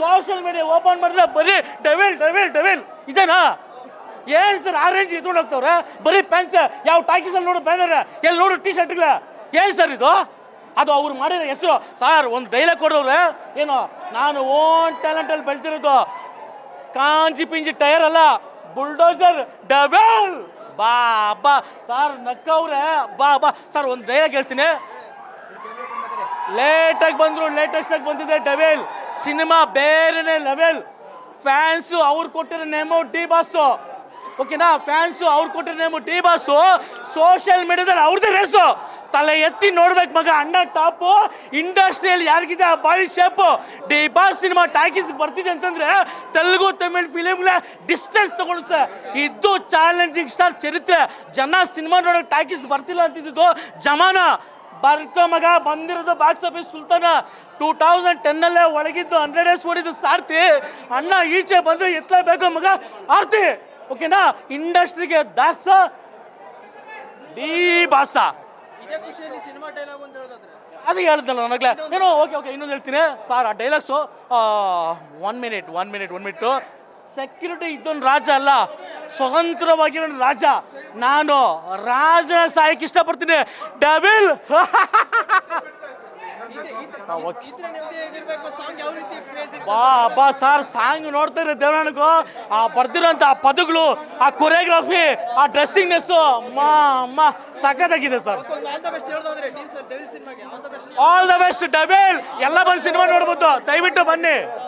Social media open ಮಾಡಿದ್ರೆ ಬರೀ devil devil devil ಇದೇನಾ? ಏನು ಸರ್ ಆ ರೇಂಜ್ ಇಟ್ಕೊಂಡು ಹೋಗ್ತವ್ರೆ? ಬರೀ ಪ್ಯಾನ್ಸ್ ಯಾವ ಟಾಕೀಸಲ್ಲಿ ನೋಡು ಬ್ಯಾನರ್, ಎಲ್ಲಿ ನೋಡು ಟಿ ಶರ್ಟ್ಗಳ, ಏನು ಸರ್ ಇದು? ಅದು ಅವ್ರು ಮಾಡಿರೋ ಹೆಸರು ಸರ್. ಒಂದು ಡೈಲಾಗ್ ಕೊಡೋವ್ರೆ, ಏನು ನಾನು ಓನ್ ಟ್ಯಾಲೆಂಟಲ್ಲಿ ಬೆಳ್ತಿರೋದು, ಕಾಂಜಿ ಪಿಂಜಿ ಟೈರ್ ಅಲ್ಲ, ಬುಲ್ಡೋಸರ್ ಡೆವಿಲ್. ಬಾ ಬಾ ಸರ್ ನಕ್ಕವ್ರೆ, ಬಾ ಬಾ ಸರ್. ಒಂದು ಡೈಲಾಗ್ ಹೇಳ್ತೀನಿ, ಲೇಟಾಗಿ ಬಂದರು, ಲೇಟೆಸ್ಟ್ ಆಗಿ ಬಂದಿದೆ ಡೆವಿಲ್ ಸಿನಿಮಾ, ಬೇರೆನೇ ಲೆವೆಲ್. ಫ್ಯಾನ್ಸು ಅವ್ರು ಕೊಟ್ಟಿರೋ ನೇಮು ಡಿ ಬಾಸು, ಓಕೆನಾ? ಫ್ಯಾನ್ಸು ಅವ್ರು ಕೊಟ್ಟಿರೋ ನೇಮು ಡಿ ಬಾಸು. ಸೋಷಿಯಲ್ ಮೀಡಿಯಾದಲ್ಲಿ ಅವ್ರದ್ದೇ ರೇಸು. ತಲೆ ಎತ್ತಿ ನೋಡ್ಬೇಕು ಮಗ, ಅಣ್ಣ ಟಾಪು. ಇಂಡಸ್ಟ್ರಿಯಲ್ಲಿ ಯಾರಿಗಿದೆ ಆ body shape? D boss cinema talkies ಬರ್ತಿದೆ ಅಂತಂದ್ರೆ ತೆಲುಗು ತಮಿಳ್ ಫಿಲಿಮ್ಗೆ ಡಿಸ್ಟೆನ್ಸ್ ತಗೊಳುತ್ತೆ. ಇದು ಚಾಲೆಂಜಿಂಗ್ ಸ್ಟಾರ್ ಚರಿತ್ರೆ. ಜನ ಸಿನಿಮಾ ನೋಡೋಕೆ ಟಾಕೀಸ್ ಬರ್ತಿಲ್ಲ ಅಂತಿದ್ದು ಜಮಾನ. ಬರ್ಕೋ ಮಗ, ಬಂದಿರೋದು ಬಾಕ್ಸ್ ಆಫೀಸ್ ಸುಲ್ತಾನ. 2010 ಒಳಗಿದ್ದು 100 ಡೇಸ್ ಓಡಿದ್ದು ಸಾರ್ತಿ. ಅಣ್ಣ ಈಚೆ ಬಂದರೆ ಎತ್ತಲೇಬೇಕು ಮಗ ಆರ್ತಿ, ಓಕೆನಾ? ಇಂಡಸ್ಟ್ರಿಗೆ ದಾಸ ಡಿ ಬಾಸ. ಅದು ಹೇಳ್ದಲ್ಲ ನನಗೆ ಏನೋ. ಓಕೆ ಓಕೆ, ಇನ್ನೊಂದು ಹೇಳ್ತೀನಿ ಸರ್. ಆ ಡೈಲಾಗ್ಸು ಒನ್ ಮಿನಿಟ್. ಸೆಕ್ಯೂರಿಟಿ ಇದ್ದೊಂದು ರಾಜ ಅಲ್ಲ, ಸ್ವತಂತ್ರವಾಗಿರೋ ರಾಜ. ನಾನು ರಾಜನ ಸಾಯಕ್ಕೆ ಇಷ್ಟಪಡ್ತೀನಿ ಡೆವಿಲ್. ಬಾ ಸರ್, ಸಾಂಗ್ ನೋಡ್ತಾ ಇರೋ ದೇವರಾಣಗೂ ಆ ಬರ್ದಿರೋಂಥ ಆ ಪದಗಳು, ಆ ಕೊರಿಯೋಗ್ರಫಿ, ಆ ಡ್ರೆಸ್ಸಿಂಗ್ನೆಸ್ಸು ಅಮ್ಮ ಸಖತ್ತಾಗಿದೆ sir. All the best devil. ಎಲ್ಲ ಬಂದು ಸಿನಿಮಾ ನೋಡ್ಬೋದು, ದಯವಿಟ್ಟು ಬನ್ನಿ.